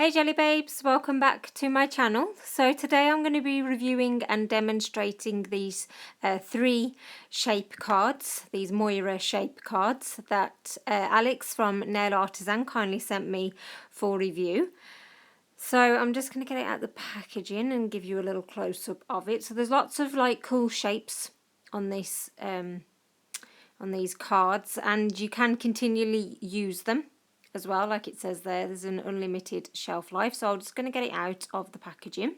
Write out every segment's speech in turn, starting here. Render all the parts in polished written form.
Hey Jelly Babes, welcome back to my channel. So today I'm going to be reviewing and demonstrating these three shape cards, these Moyra Shape cards that Alex from Nail Artisan kindly sent me for review. So I'm just going to get it out of the packaging and give you a little close-up of it. So there's lots of like cool shapes on this on these cards, and you can continually use them as well, like it says there's an unlimited shelf life. So I'm just going to get it out of the packaging.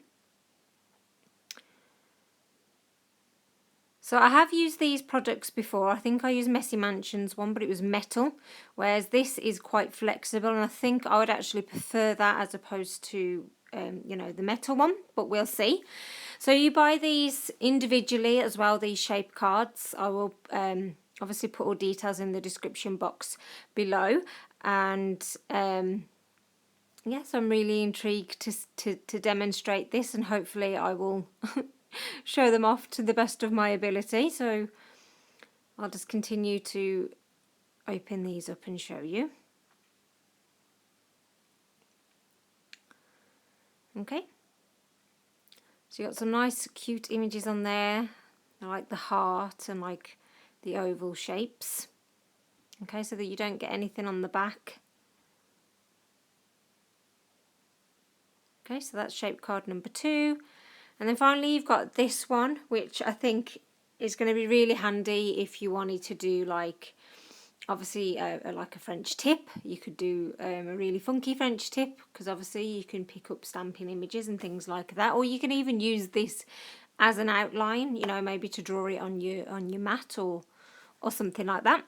So I have used these products before. I think I used Messy Mansions one, but it was metal, whereas this is quite flexible, and I think I would actually prefer that as opposed to you know, the metal one, but we'll see. So you buy these individually as well, these shape cards. I will obviously put all details in the description box below. And yes, I'm really intrigued to demonstrate this, and hopefully I will show them off to the best of my ability. So I'll just continue to open these up and show you. Okay, so you got some nice cute images on there. I like the heart and like the oval shapes. Okay, so that you don't get anything on the back. Okay, so that's shape card number 2. And then finally you've got this one, which I think is going to be really handy if you wanted to do like, obviously like a French tip. You could do a really funky French tip, because obviously you can pick up stamping images and things like that. Or you can even use this as an outline, you know, maybe to draw it on your mat or something like that.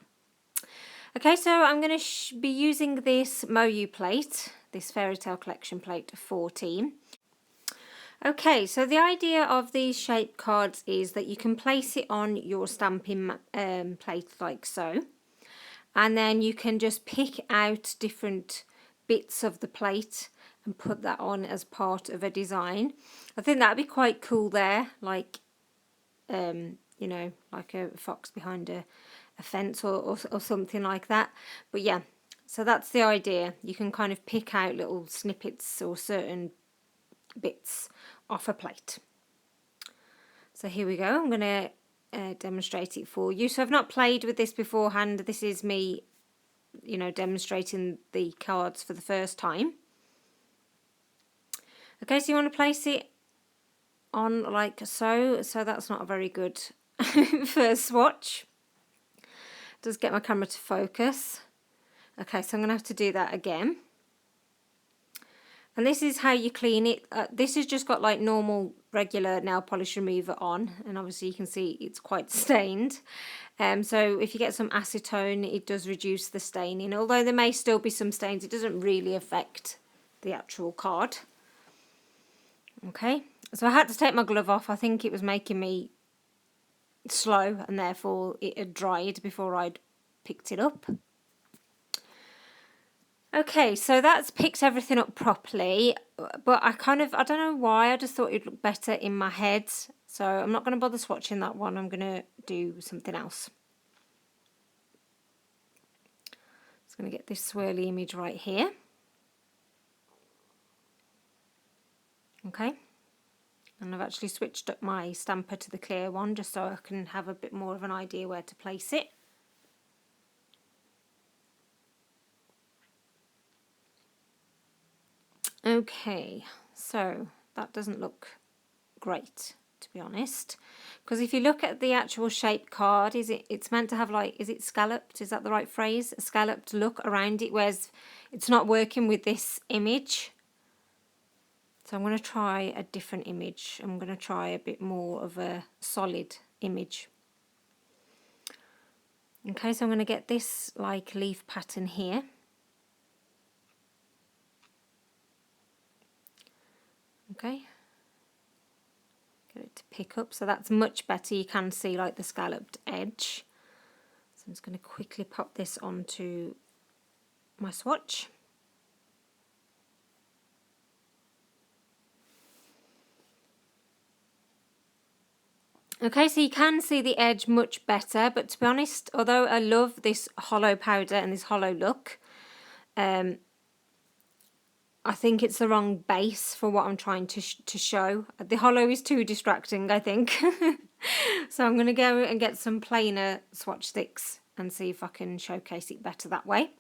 Okay, so I'm going to be using this Moyra plate, this Fairy Tale Collection plate 14. Okay, so the idea of these shape cards is that you can place it on your stamping plate like so, and then you can just pick out different bits of the plate and put that on as part of a design. I think that'd be quite cool there, like you know, like a fox behind a fence or something like that. But yeah, so that's the idea. You can kind of pick out little snippets or certain bits off a plate. So here we go. I'm going to demonstrate it for you. So I've not played with this beforehand. This is me, you know, demonstrating the cards for the first time. Okay, so you want to place it on like so. So that's not a very good first swatch. Does get my camera to focus. Okay, so I'm going to have to do that again. And this is how you clean it. This has just got like normal regular nail polish remover on, and obviously you can see it's quite stained. So if you get some acetone, it does reduce the staining. Although there may still be some stains, it doesn't really affect the actual card. Okay, so I had to take my glove off. I think it was making me slow, and therefore it had dried before I'd picked it up. Okay, so that's picked everything up properly, but I don't know why, I just thought it'd look better in my head. So I'm not going to bother swatching that one. I'm going to do something else. Just going to get this swirly image right here. Okay, and I've actually switched up my stamper to the clear one just so I can have a bit more of an idea where to place it. Okay, so that doesn't look great, to be honest, because if you look at the actual shape card, it's meant to have like, is it scalloped, is that the right phrase, a scalloped look around it, whereas it's not working with this image. So I'm going to try a different image. I'm going to try a bit more of a solid image. Okay, so I'm going to get this like leaf pattern here. Okay, get it to pick up, so that's much better. You can see like the scalloped edge. So I'm just going to quickly pop this onto my swatch. Okay, so you can see the edge much better, but to be honest, although I love this hollow powder and this hollow look, I think it's the wrong base for what I'm trying to show. The hollow is too distracting, I think. So I'm going to go and get some plainer swatch sticks and see if I can showcase it better that way.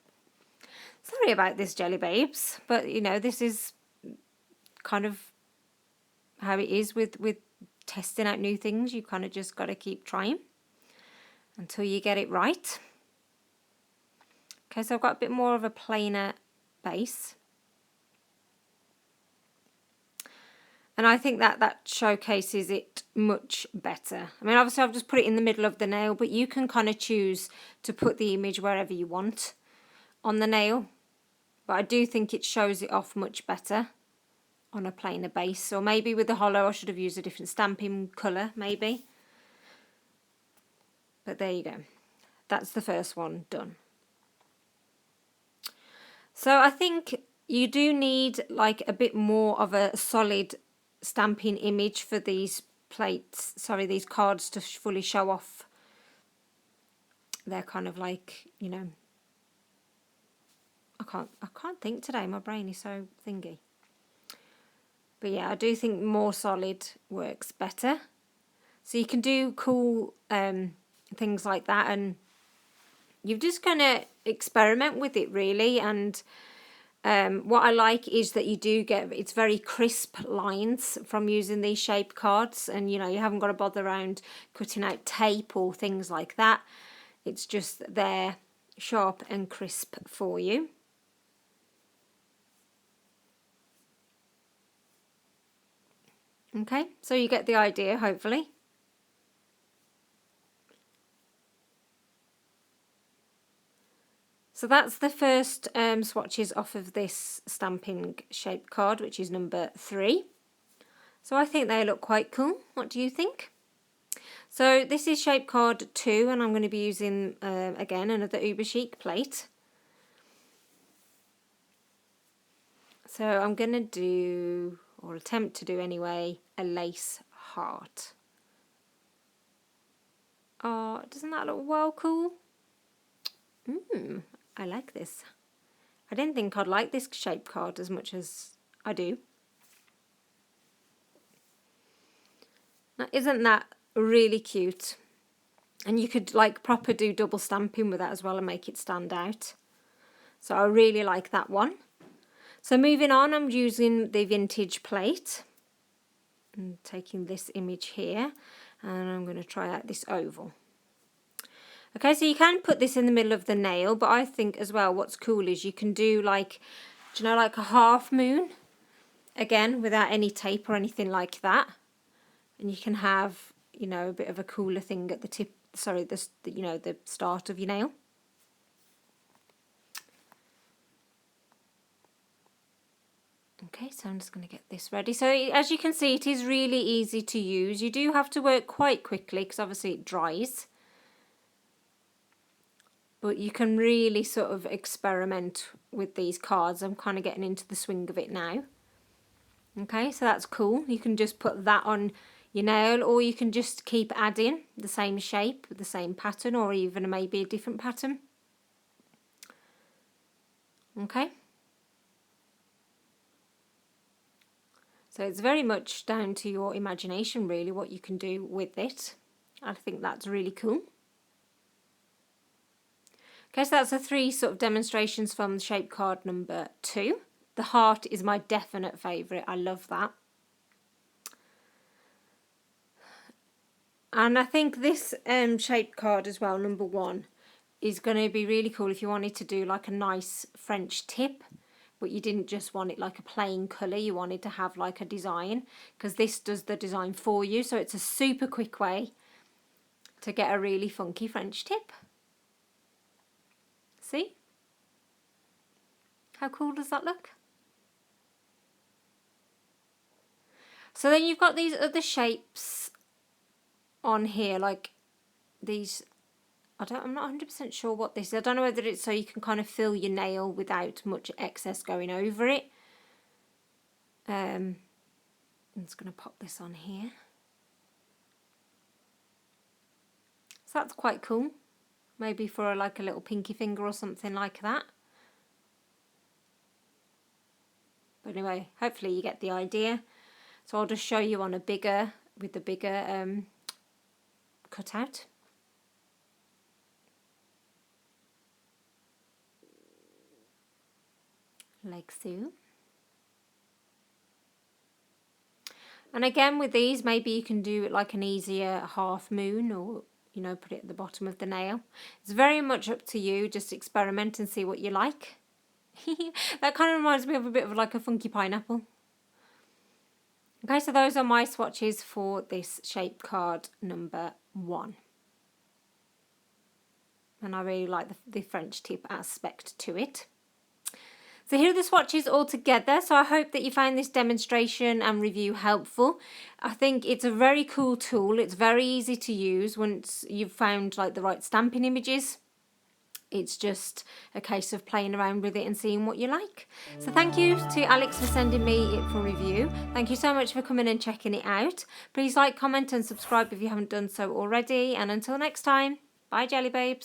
Sorry about this, jelly babes, but you know, this is kind of how it is with testing out new things. You kind of just got to keep trying until you get it right. Okay, so I've got a bit more of a plainer base. And I think that showcases it much better. I mean, obviously I've just put it in the middle of the nail, but you can kind of choose to put the image wherever you want on the nail. But I do think it shows it off much better on a plainer base. Or maybe with the hollow I should have used a different stamping colour, maybe. But there you go. That's the first one done. So I think you do need like a bit more of a solid stamping image for these these cards to fully show off. They're kind of like, you know, I can't think today, my brain is so thingy. But yeah, I do think more solid works better. So you can do cool things like that, and you're just gonna experiment with it really. And what I like is that you do get, it's very crisp lines from using these shape cards, and you know, you haven't got to bother around cutting out tape or things like that. It's just there, sharp and crisp for you. Okay, so you get the idea, hopefully. So that's the first swatches off of this stamping shape card, which is number 3. So I think they look quite cool. What do you think? So this is shape card 2, and I'm going to be using, again, another Uber Chic plate. So I'm going to do, or attempt to do anyway, a lace heart. Oh, doesn't that look well cool? I like this. I didn't think I'd like this shape card as much as I do. Now, isn't that really cute? And you could like proper do double stamping with that as well and make it stand out. So I really like that one. So moving on, I'm using the vintage plate and taking this image here, and I'm going to try out this oval. Okay, so you can put this in the middle of the nail, but I think as well what's cool is you can do like, do you know, like a half moon, again, without any tape or anything like that. And you can have, you know, a bit of a cooler thing at the tip, sorry, you know, the start of your nail. Okay, so I'm just going to get this ready. So as you can see, it is really easy to use. You do have to work quite quickly because obviously it dries. But you can really sort of experiment with these cards. I'm kind of getting into the swing of it now. Okay, so that's cool. You can just put that on your nail, or you can just keep adding the same shape, the same pattern, or even maybe a different pattern. Okay. So it's very much down to your imagination really what you can do with it. I think that's really cool. Okay, so that's the 3 sort of demonstrations from shape card number 2. The heart is my definite favourite. I love that. And I think this shape card as well, number 1, is going to be really cool if you wanted to do like a nice French tip, but you didn't just want it like a plain colour, you wanted to have like a design, because this does the design for you. So it's a super quick way to get a really funky French tip. See? How cool does that look? So then you've got these other shapes on here, like these, I'm not 100% sure what this is. I don't know whether it's so you can kind of fill your nail without much excess going over it. I'm just going to pop this on here. So that's quite cool. Maybe for like a little pinky finger or something like that. But anyway, hopefully you get the idea. So I'll just show you on a bigger, with the bigger cutout. Like so. And again with these, maybe you can do it like an easier half moon, or you know, put it at the bottom of the nail. It's very much up to you, just experiment and see what you like. That kind of reminds me of a bit of like a funky pineapple. Okay, so those are my swatches for this shape card number 1. And I really like the French tip aspect to it. So here are the swatches all together. So I hope that you found this demonstration and review helpful. I think it's a very cool tool. It's very easy to use once you've found like the right stamping images. It's just a case of playing around with it and seeing what you like. So thank you to Alex for sending me it for review. Thank you so much for coming and checking it out. Please like, comment and subscribe if you haven't done so already. And until next time, bye Jelly Babes.